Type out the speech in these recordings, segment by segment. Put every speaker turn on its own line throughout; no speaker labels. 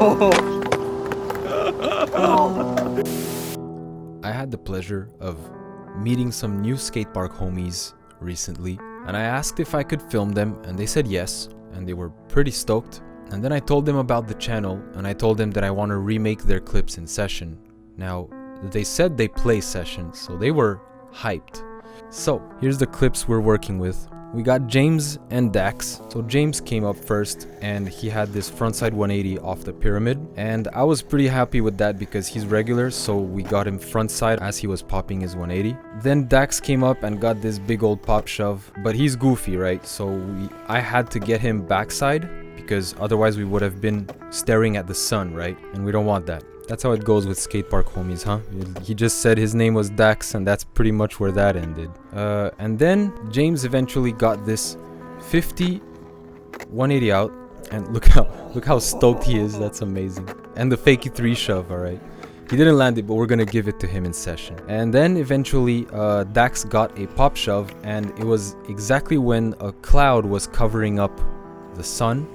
I had the pleasure of meeting some new skatepark homies recently, and I asked if I could film them, and they said yes, and they were pretty stoked. And then I told them about the channel, and I told them that I want to remake their clips in session. Now, they said they play session, so they were hyped. So, here's the clips we're working with. We got James and Dax. So James came up first, and he had this frontside 180 off the pyramid, and I was pretty happy with that because he's regular, so we got him frontside as he was popping his 180. Then Dax came up and got this big old pop shove, but he's goofy, right? So I had to get him backside because otherwise we would have been staring at the sun, right? And we don't want that. That's how it goes with Skatepark homies, huh? He just said his name was Dax, and that's pretty much where that ended. And then James eventually got this 50 180 out, and look how stoked he is. That's amazing. And the fakey 3 shove, all right. He didn't land it, but we're gonna give it to him in session. And then eventually Dax got a pop shove, and it was exactly when a cloud was covering up the sun.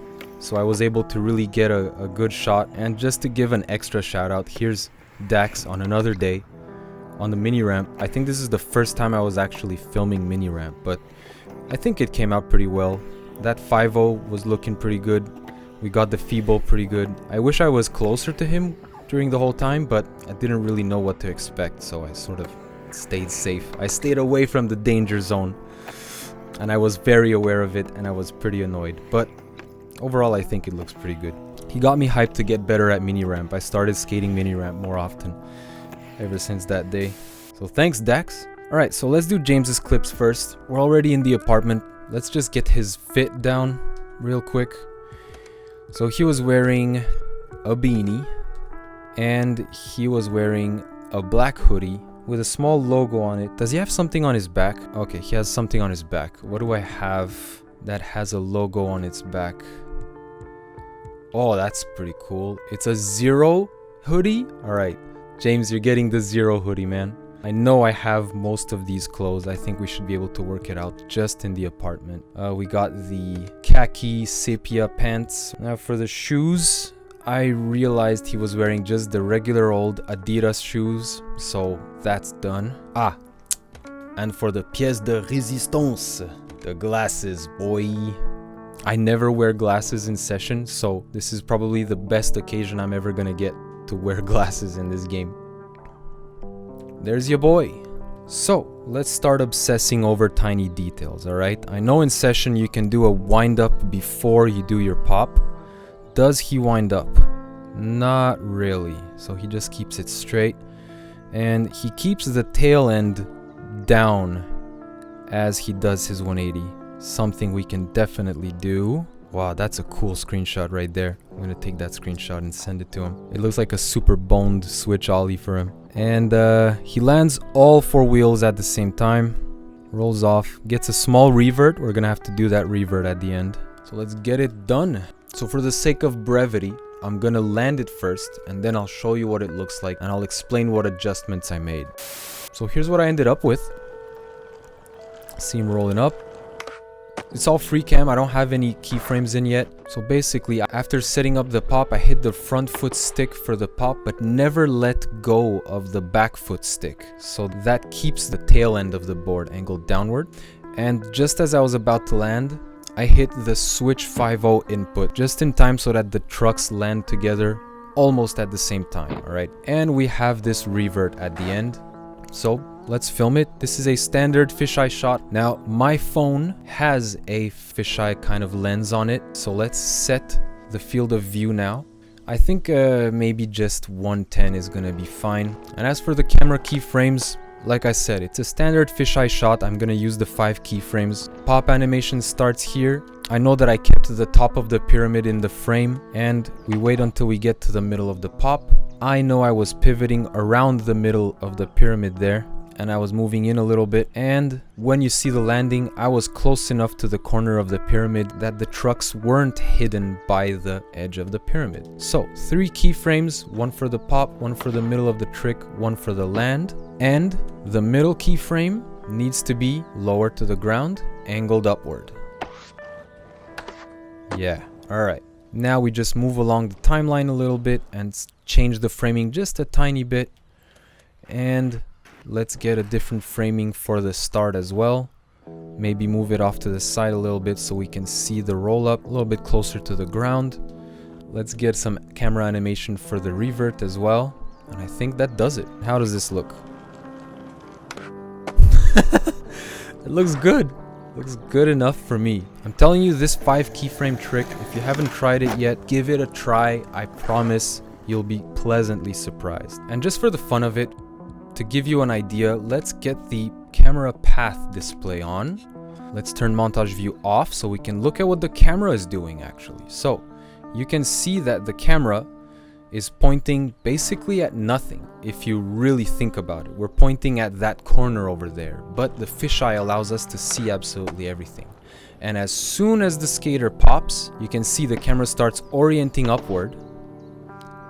So I was able to really get a good shot. And just to give an extra shout out, here's Dax on another day on the mini ramp. I think this is the first time I was actually filming mini ramp, but I think it came out pretty well. That 5.0 was looking pretty good. We got the feeble pretty good. I wish I was closer to him during the whole time, but I didn't really know what to expect, so I sort of stayed safe. I stayed away from the danger zone, and I was very aware of it, and I was pretty annoyed, but overall, I think it looks pretty good. He got me hyped to get better at mini ramp. I started skating mini ramp more often ever since that day. So thanks, Dax. Alright, so let's do James's clips first. We're already in the apartment. Let's just get his fit down real quick. So he was wearing a beanie, and he was wearing a black hoodie with a small logo on it. Does he have something on his back? Okay, he has something on his back. What do I have that has a logo on its back? Oh, that's pretty cool. It's a Zero hoodie. All right, James, you're getting the Zero hoodie, man. I know I have most of these clothes. I think we should be able to work it out just in the apartment. We got the khaki sepia pants. Now for the shoes, I realized he was wearing just the regular old Adidas shoes, so that's done. Ah, and for the pièce de résistance, the glasses, boy. I never wear glasses in session, so this is probably the best occasion I'm ever gonna get to wear glasses in this game. There's your boy. So, let's start obsessing over tiny details, alright? I know in session you can do a wind up before you do your pop. Does he wind up? Not really. So he just keeps it straight. And he keeps the tail end down as he does his 180. Something we can definitely do. Wow, that's a cool screenshot right there. I'm gonna take that screenshot and send it to him. It looks like a super boned switch ollie for him. And he lands all 4 wheels at the same time. Rolls off, gets a small revert. We're gonna have to do that revert at the end. So let's get it done. So for the sake of brevity, I'm gonna land it first, and then I'll show you what it looks like, and I'll explain what adjustments I made. So here's what I ended up with. See him rolling up. It's all free cam. I don't have any keyframes in yet. So basically, after setting up the pop, I hit the front foot stick for the pop, but never let go of the back foot stick. So that keeps the tail end of the board angled downward. And just as I was about to land, I hit the switch 5.0 input just in time so that the trucks land together almost at the same time, alright? And we have this revert at the end. So let's film it. This is a standard fisheye shot. Now, my phone has a fisheye kind of lens on it. So let's set the field of view now. I think maybe just 110 is gonna be fine. And as for the camera keyframes, like I said, it's a standard fisheye shot. I'm gonna use the 5 keyframes. Pop animation starts here. I know that I kept the top of the pyramid in the frame, and we wait until we get to the middle of the pop. I know I was pivoting around the middle of the pyramid there, and I was moving in a little bit, and when you see the landing, I was close enough to the corner of the pyramid that the trucks weren't hidden by the edge of the pyramid. So 3 keyframes, 1 for the pop, 1 for the middle of the trick, 1 for the land, and the middle keyframe needs to be lower to the ground, angled upward. Yeah, alright. Now we just move along the timeline a little bit and change the framing just a tiny bit. And let's get a different framing for the start as well. Maybe move it off to the side a little bit so we can see the roll up a little bit closer to the ground. Let's get some camera animation for the revert as well. And I think that does it. How does this look? It looks good. Looks good enough for me. I'm telling you, this 5 keyframe trick, if you haven't tried it yet, give it a try. I promise you'll be pleasantly surprised. And just for the fun of it, to give you an idea, let's get the camera path display on. Let's turn montage view off so we can look at what the camera is doing actually. So you can see that the camera is pointing basically at nothing if you really think about it. We're pointing at that corner over there, but the fisheye allows us to see absolutely everything. And as soon as the skater pops, you can see the camera starts orienting upward.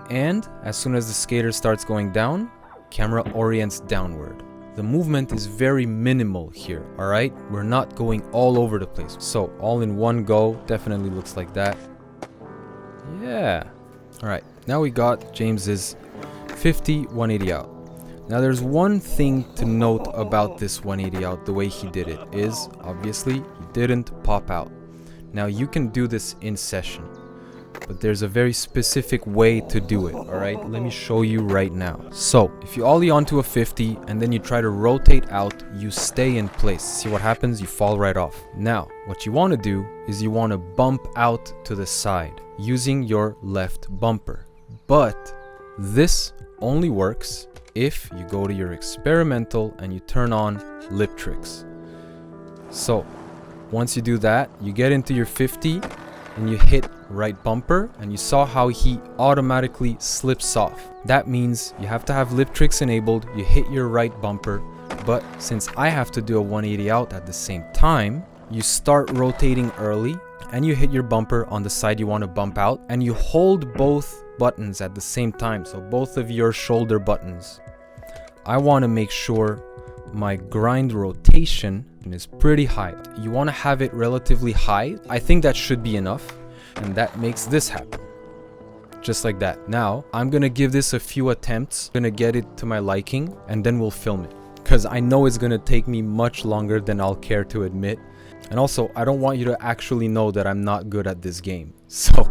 And as soon as the skater starts going down, camera orients downward. The movement is very minimal here, alright? We're not going all over the place. So all in one go, definitely looks like that. Yeah. Alright, now we got James's 50 180 out. Now there's one thing to note about this 180 out, the way he did it, is obviously he didn't pop out. Now you can do this in session, but there's a very specific way to do it, alright? Let me show you right now. So, if you ollie onto a 50 and then you try to rotate out, you stay in place. See what happens? You fall right off. Now, what you want to do is you want to bump out to the side using your left bumper. But this only works if you go to your experimental and you turn on lip tricks. So, once you do that, you get into your 50 and you hit right bumper, and you saw how he automatically slips off. That means you have to have lip tricks enabled, you hit your right bumper, but since I have to do a 180 out at the same time, you start rotating early and you hit your bumper on the side you want to bump out, and you hold both buttons at the same time, so both of your shoulder buttons. I want to make sure my grind rotation is pretty high. You want to have it relatively high. I think that should be enough, and that makes this happen. Just like that. Now, I'm gonna give this a few attempts, gonna get it to my liking, and then we'll film it. Because I know it's gonna take me much longer than I'll care to admit. And also, I don't want you to actually know that I'm not good at this game. So,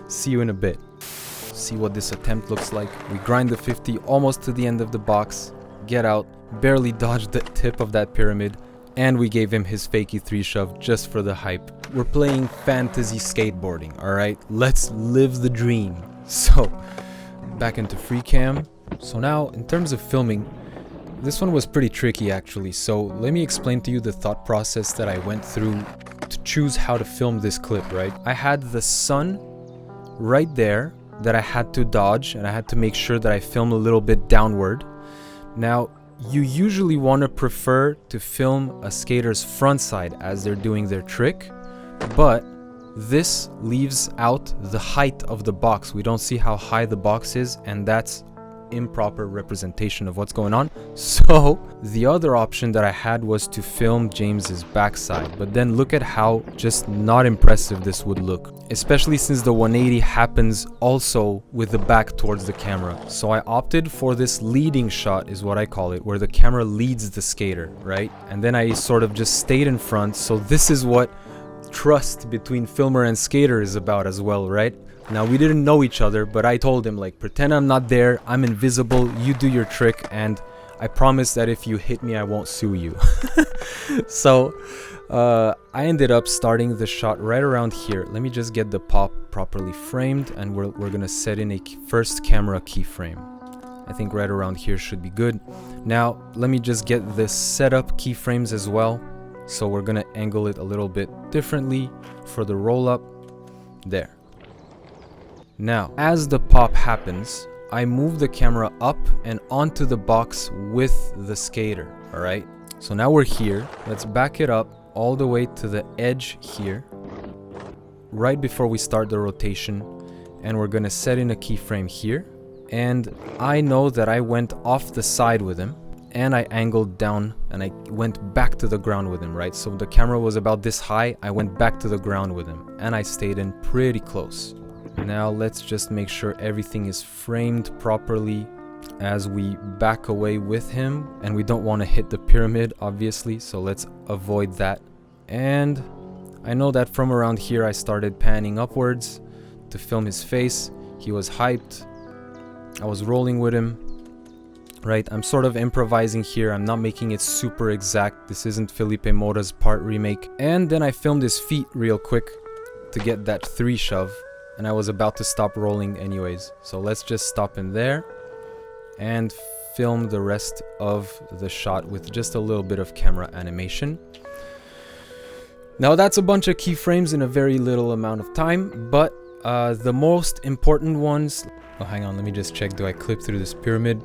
see you in a bit. See what this attempt looks like. We grind the 50 almost to the end of the box, get out, barely dodged the tip of that pyramid, and we gave him his fakey 3 shove just for the hype. We're playing fantasy skateboarding, alright? Let's live the dream. So, back into free cam. So now, in terms of filming, this one was pretty tricky actually, so let me explain to you the thought process that I went through to choose how to film this clip, right? I had the sun right there that I had to dodge, and I had to make sure that I film a little bit downward. Now, you usually want to prefer to film a skater's front side as they're doing their trick, but this leaves out the height of the box. We don't see how high the box is, and that's improper representation of what's going on. So the other option that I had was to film James's backside, but then look at how just not impressive this would look, especially since the 180 happens also with the back towards the camera. So I opted for this leading shot, is what I call it, where the camera leads the skater, right? And then I sort of just stayed in front. So this is what trust between filmer and skater is about as well, right? Now, we didn't know each other, but I told him, like, pretend I'm not there, I'm invisible, you do your trick, and I promise that if you hit me, I won't sue you. So, I ended up starting the shot right around here. Let me just get the pop properly framed, and we're gonna set in a first camera keyframe. I think right around here should be good. Now, let me just get the setup keyframes as well. So we're gonna angle it a little bit differently for the roll up. There. Now, as the pop happens, I move the camera up and onto the box with the skater, alright? So now we're here. Let's back it up all the way to the edge here, right before we start the rotation, and we're gonna set in a keyframe here. And I know that I went off the side with him, and I angled down and I went back to the ground with him, right? So the camera was about this high, I went back to the ground with him, and I stayed in pretty close. Now let's just make sure everything is framed properly as we back away with him, and we don't want to hit the pyramid obviously, so let's avoid that. And I know that from around here I started panning upwards to film his face. He was hyped, I was rolling with him, right? I'm sort of improvising here, I'm not making it super exact. This isn't Filipe Mota's part remake. And then I filmed his feet real quick to get that 3 shove, and I was about to stop rolling anyways, so let's just stop him there and film the rest of the shot with just a little bit of camera animation. Now that's a bunch of keyframes in a very little amount of time, but the most important ones... Oh, hang on, let me just check. Do I clip through this pyramid?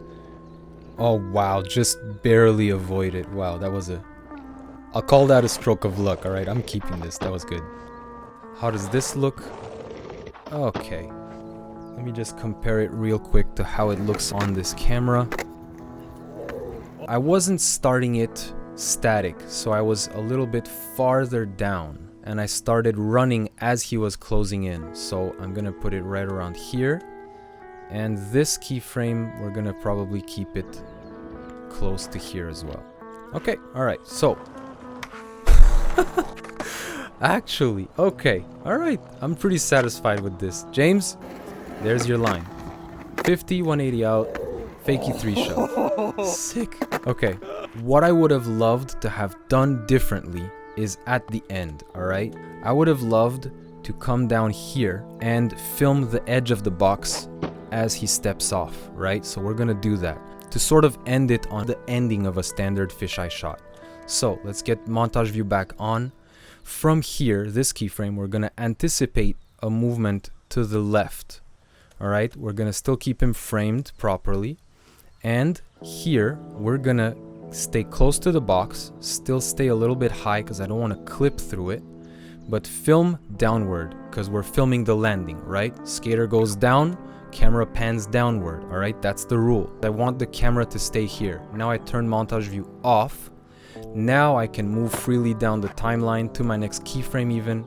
Oh wow, just barely avoid it. Wow, that was a... I'll call that a stroke of luck, alright? I'm keeping this, that was good. How does this look? Okay. Let me just compare it real quick to how it looks on this camera. I wasn't starting it static, so I was a little bit farther down, and I started running as he was closing in. So I'm gonna put it right around here, and this keyframe we're gonna probably keep it close to here as well. Okay, all right, so actually, okay, all right, I'm pretty satisfied with this. James, there's your line. 50, 180 out, fakey 3 shove. Sick. Okay, what I would have loved to have done differently is at the end, alright? I would have loved to come down here and film the edge of the box as he steps off, right? So we're gonna do that to sort of end it on the ending of a standard fisheye shot. So let's get montage view back on. From here, this keyframe, we're gonna anticipate a movement to the left. Alright, we're gonna still keep him framed properly. And here, we're gonna stay close to the box, still stay a little bit high because I don't want to clip through it, but film downward because we're filming the landing, right? Skater goes down, camera pans downward, alright? That's the rule. I want the camera to stay here. Now I turn montage view off. Now I can move freely down the timeline to my next keyframe even,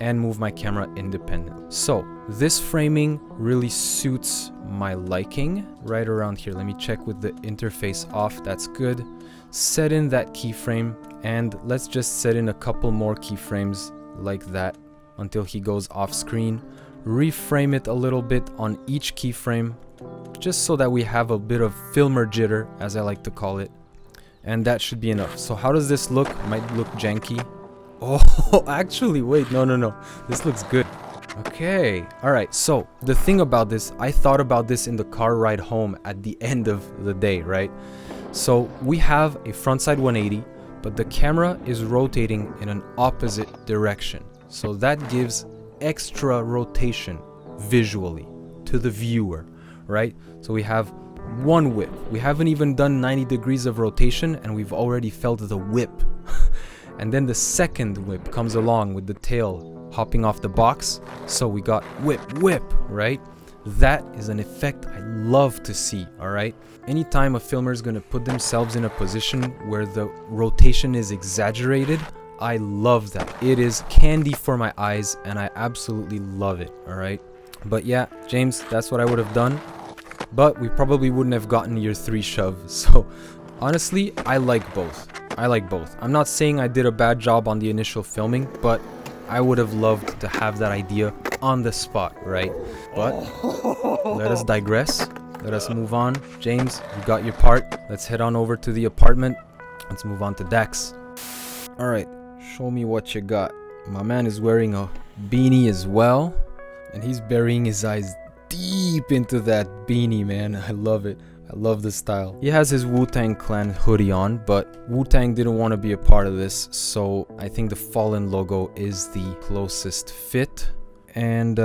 and move my camera independently. So this framing really suits my liking right around here. Let me check with the interface off. That's good. Set in that keyframe, and let's just set in a couple more keyframes like that until he goes off screen. Reframe it a little bit on each keyframe just so that we have a bit of filmer jitter, as I like to call it, and that should be enough. So how does this look? Might look janky. Oh, actually, wait, no. This looks good. Okay, all right. So the thing about this, I thought about this in the car ride home at the end of the day, right? So we have a frontside 180, but the camera is rotating in an opposite direction. So that gives extra rotation visually to the viewer, right? So we have one whip. We haven't even done 90 degrees of rotation and we've already felt the whip. And then the second whip comes along with the tail hopping off the box. So we got whip, right? That is an effect I love to see, all right? Anytime a filmer is going to put themselves in a position where the rotation is exaggerated, I love that. It is candy for my eyes and I absolutely love it, all right? But yeah, James, that's what I would have done. But we probably wouldn't have gotten your 3 shove. So honestly, I like both. I'm not saying I did a bad job on the initial filming, but I would have loved to have that idea on the spot, right? But let us digress. Let us move on. James, you got your part. Let's head on over to the apartment. Let's move on to Dax. All right, show me what you got. My man is wearing a beanie as well, and he's burying his eyes deep into that beanie, man. I love it. I love the style. He has his Wu-Tang Clan hoodie on, but Wu-Tang didn't want to be a part of this, so I think the Fallen logo is the closest fit. And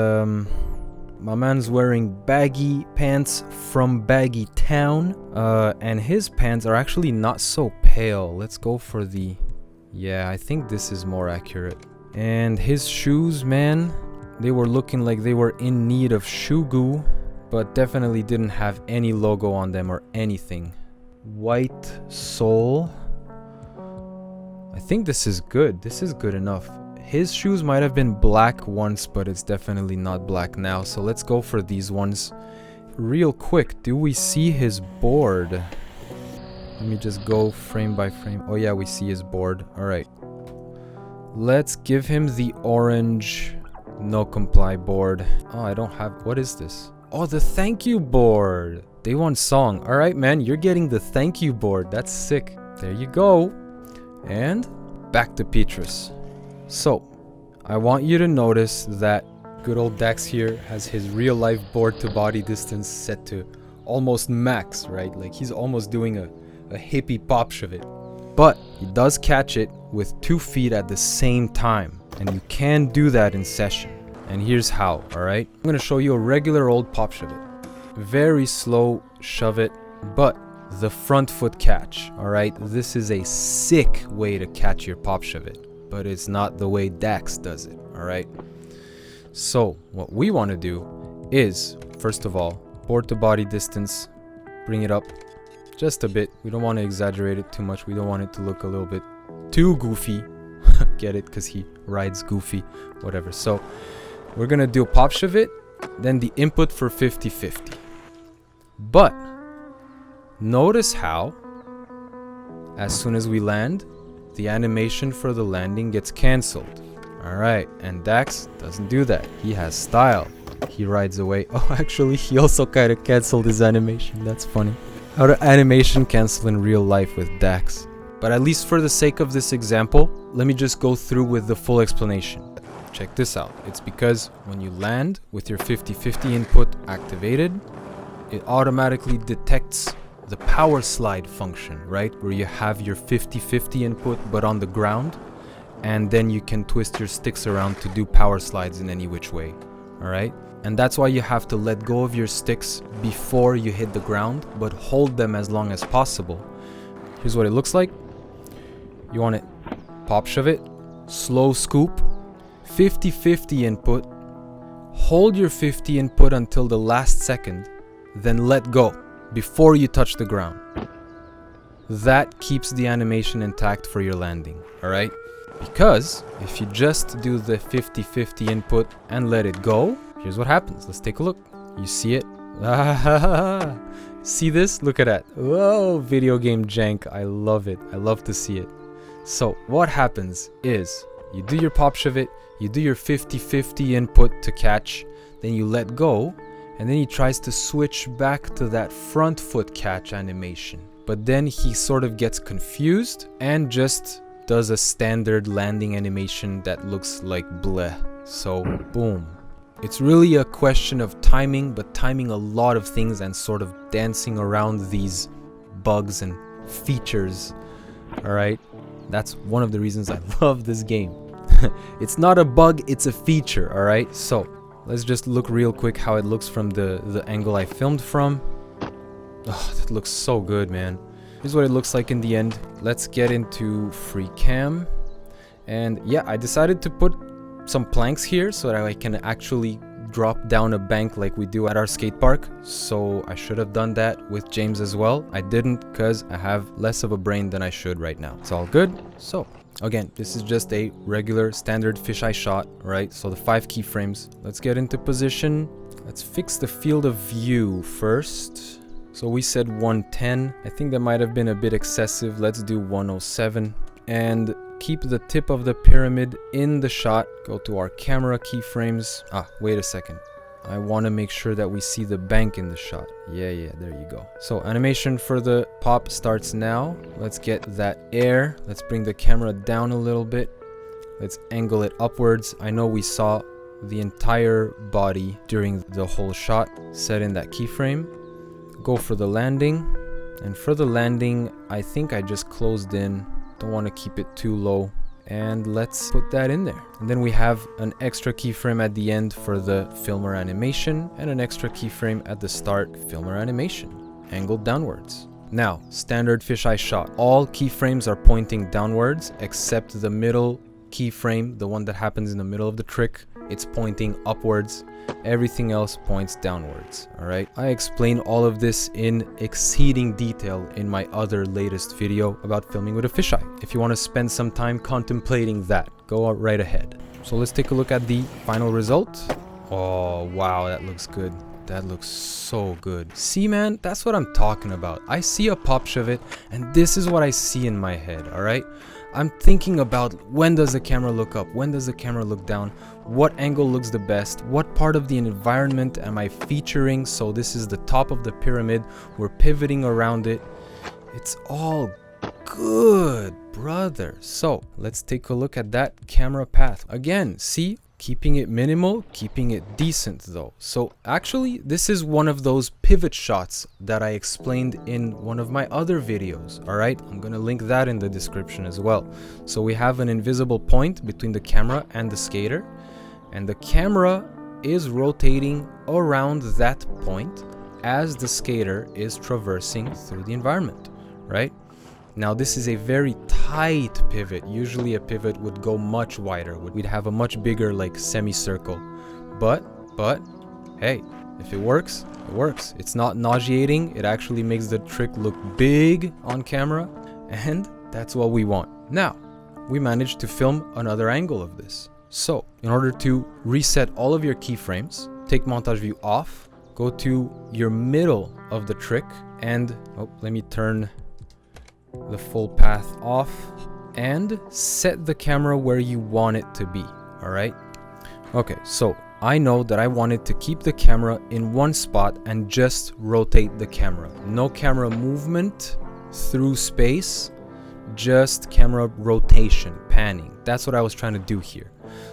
my man's wearing baggy pants from Baggy Town, and his pants are actually not so pale. Let's go for the... yeah, I think this is more accurate. And his shoes, man, they were looking like they were in need of shoe goo, but definitely didn't have any logo on them or anything. White sole. I think this is good. This is good enough. His shoes might have been black once, but it's definitely not black now. So let's go for these ones. Real quick, do we see his board? Let me just go frame by frame. Oh yeah, we see his board. All right. Let's give him the orange no comply board. Oh, I don't have... What is this? Oh, the thank you board. Day one song. All right, man. You're getting the thank you board. That's sick. There you go. And back to Petrus. So, I want you to notice that good old Dax here has his real life board to body distance set to almost max, right? Like he's almost doing a hippie Popshuv it. But he does catch it with 2 feet at the same time. And you can do that in session. And here's how, alright? I'm going to show you a regular old Popshuv it. Very slow shove it, but the front foot catch, alright? This is a sick way to catch your Popshuv it. But it's not the way Dax does it, alright? So, what we want to do is, first of all, board to body distance, bring it up just a bit. We don't want to exaggerate it too much. We don't want it to look a little bit too goofy. Get it? Because he rides goofy, whatever. So, we're going to do a Popshuv it, then the input for 50-50. But, notice how, as soon as we land, the animation for the landing gets cancelled. Alright, and Dax doesn't do that. He has style. He rides away. Oh, actually, he also kind of cancelled his animation. That's funny. How to animation cancel in real life with Dax. But at least for the sake of this example, let me just go through with the full explanation. Check this out. It's because when you land with your 50-50 input activated, it automatically detects the power slide function, right? Where you have your 50-50 input but on the ground, and then you can twist your sticks around to do power slides in any which way, all right? And that's why you have to let go of your sticks before you hit the ground, but hold them as long as possible. Here's what it looks like. You want it Popshuv it, slow scoop, 50-50 input, hold your 50 input until the last second, then let go before you touch the ground. That keeps the animation intact for your landing, alright? Because if you just do the 50-50 input and let it go, here's what happens. Let's take a look. You see it? See this? Look at that. Whoa, video game jank. I love it. I love to see it. So what happens is you do your Popshuv it, you do your 50-50 input to catch, then you let go, and then he tries to switch back to that front foot catch animation. But then he sort of gets confused and just does a standard landing animation that looks like bleh. So boom. It's really a question of timing, but timing a lot of things and sort of dancing around these bugs and features. Alright? That's one of the reasons I love this game. It's not a bug, it's a feature, alright? So, let's just look real quick how it looks from the angle I filmed from. Oh, that looks so good, man. Here's what it looks like in the end. Let's get into free cam. And yeah, I decided to put some planks here so that I can actually drop down a bank like we do at our skate park. So I should have done that with James as well. I didn't because I have less of a brain than I should right now. It's all good. So again, this is just a regular standard fisheye shot, right? So the 5 keyframes. Let's get into position. Let's fix the field of view first. So we said 110. I think that might have been a bit excessive. Let's do 107. And keep the tip of the pyramid in the shot. Go to our camera keyframes. Ah, wait a second. I want to make sure that we see the bank in the shot. Yeah, there you go. So animation for the pop starts now. Let's get that air. Let's bring the camera down a little bit. Let's angle it upwards. I know we saw the entire body during the whole shot. Set in that keyframe. Go for the landing. And for the landing, I think I just closed in. Don't want to keep it too low, and let's put that in there. And then we have an extra keyframe at the end for the filmer animation and an extra keyframe at the start filmer animation, angled downwards. Now, standard fisheye shot. All keyframes are pointing downwards except the middle keyframe, the one that happens in the middle of the trick. It's pointing upwards. Everything else points downwards. Alright, I explain all of this in exceeding detail in my other latest video about filming with a fisheye. If you want to spend some time contemplating that, go right ahead. So let's take a look at the final result. Oh, wow, that looks good. That looks so good. See, man, that's what I'm talking about. I see a Popshuv it, and this is what I see in my head, all right? I'm thinking about when does the camera look up? When does the camera look down? What angle looks the best? What part of the environment am I featuring? So this is the top of the pyramid. We're pivoting around it. It's all good, brother. So let's take a look at that camera path. Again, see? Keeping it minimal, keeping it decent though. So actually, this is one of those pivot shots that I explained in one of my other videos, all right? I'm gonna link that in the description as well. So we have an invisible point between the camera and the skater, and the camera is rotating around that point as the skater is traversing through the environment, right? Now this is a very tight pivot. Usually a pivot would go much wider. We'd have a much bigger like semicircle. But hey, if it works, it works. It's not nauseating. It actually makes the trick look big on camera, and that's what we want. Now, we managed to film another angle of this. So, in order to reset all of your keyframes, take montage view off, go to your middle of the trick, and let me turn the full path off and set the camera where you want it to be. All right, okay, so I know that I wanted to keep the camera in one spot and just rotate the camera. No camera movement through space, just camera rotation, panning. That's what I was trying to do here.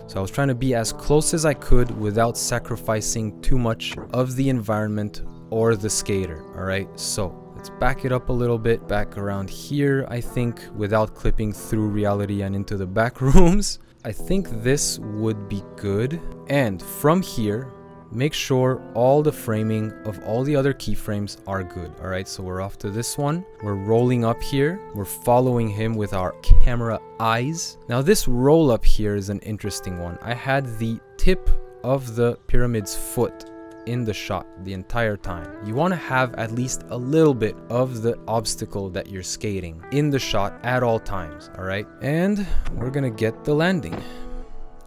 So I was trying to be as close as I could without sacrificing too much of the environment or the skater. All right, so let's back it up a little bit, back around here, I think, without clipping through reality and into the back rooms. I think this would be good. And from here, make sure all the framing of all the other keyframes are good. All right, so we're off to this one. We're rolling up here. We're following him with our camera eyes. Now this roll up here is an interesting one. I had the tip of the pyramid's foot in the shot the entire time. You want to have at least a little bit of the obstacle that you're skating in the shot at all times, all right? And we're gonna get the landing.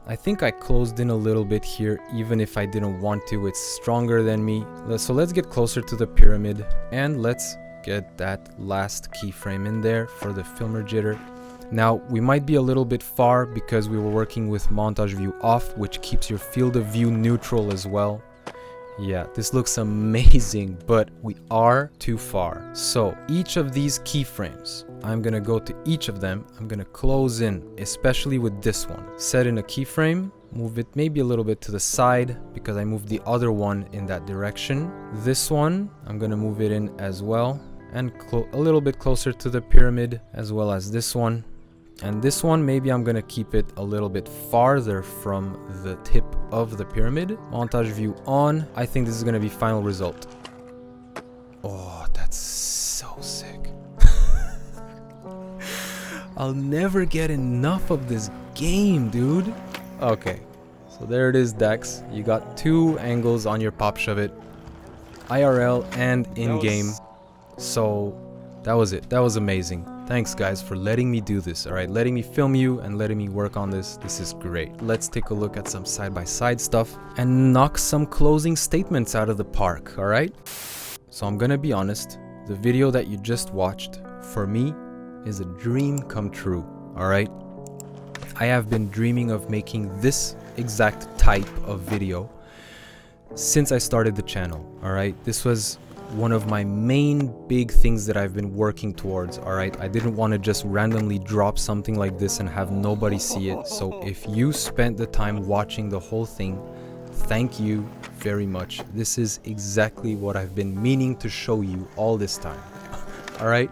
I think I closed in a little bit here, even if I didn't want to. It's stronger than me. So let's get closer to the pyramid and let's get that last keyframe in there for the filmer jitter. Now, we might be a little bit far because we were working with montage view off, which keeps your field of view neutral as well. Yeah, this looks amazing, but we are too far. So each of these keyframes, I'm gonna go to each of them. I'm gonna close in, especially with this one. Set in a keyframe, move it maybe a little bit to the side because I moved the other one in that direction. This one, I'm gonna move it in as well, and a little bit closer to the pyramid, as well as this one. And this one, maybe I'm gonna keep it a little bit farther from the tip of the pyramid. Montage view on. I think this is gonna be final result. Oh, that's so sick. I'll never get enough of this game, dude. Okay, so there it is, Dax. You got two angles on your Popshuv it, IRL and in-game. So that was it. That was amazing. Thanks guys for letting me do this, all right? Letting me film you and letting me work on this. This is great. Let's take a look at some side-by-side stuff and knock some closing statements out of the park, all right? So I'm gonna be honest, the video that you just watched, for me, is a dream come true, all right? I have been dreaming of making this exact type of video since I started the channel, all right? This was one of my main big things that I've been working towards, all right? I didn't want to just randomly drop something like this and have nobody see it. So if you spent the time watching the whole thing, thank you very much. This is exactly what I've been meaning to show you all this time. All right?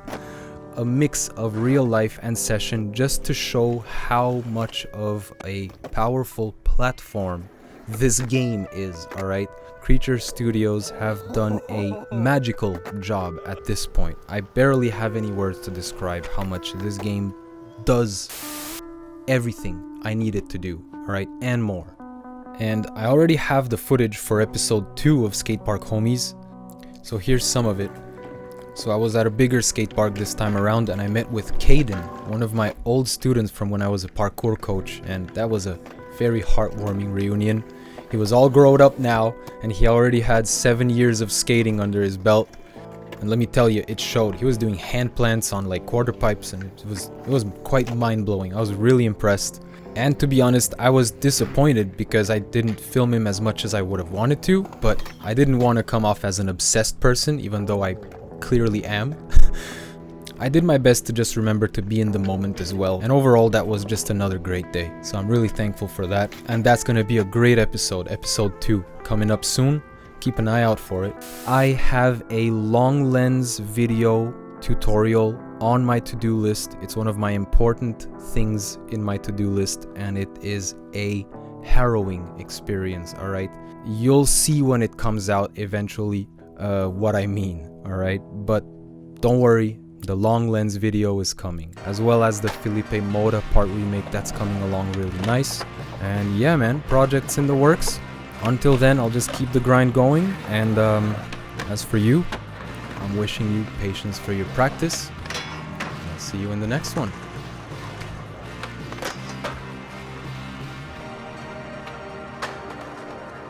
A mix of real life and session, just to show how much of a powerful platform this game is, all right? Creature Studios have done a magical job at this point. I barely have any words to describe how much this game does everything I need it to do, all right, and more. And I already have the footage for episode 2 of Skatepark Homies, so here's some of it. So I was at a bigger skate park this time around, and I met with Caden, one of my old students from when I was a parkour coach, and that was a very heartwarming reunion. He was all grown up now, and he already had 7 years of skating under his belt. And let me tell you, it showed. He was doing hand plants on like quarter pipes, and it was quite mind-blowing. I was really impressed. And to be honest, I was disappointed because I didn't film him as much as I would have wanted to, but I didn't want to come off as an obsessed person, even though I clearly am. I did my best to just remember to be in the moment as well, and overall that was just another great day, so I'm really thankful for that. And that's gonna be a great episode 2, coming up soon. Keep an eye out for it. I have a long lens video tutorial on my to-do list. It's one of my important things in my to-do list, and it is a harrowing experience, all right? You'll see when it comes out eventually what I mean, all right? But don't worry, the long lens video is coming, as well as the Filipe Mota part remake that's coming along really nice. And yeah, man, projects in the works. Until then, I'll just keep the grind going, and as for you, I'm wishing you patience for your practice. I'll see you in the next one.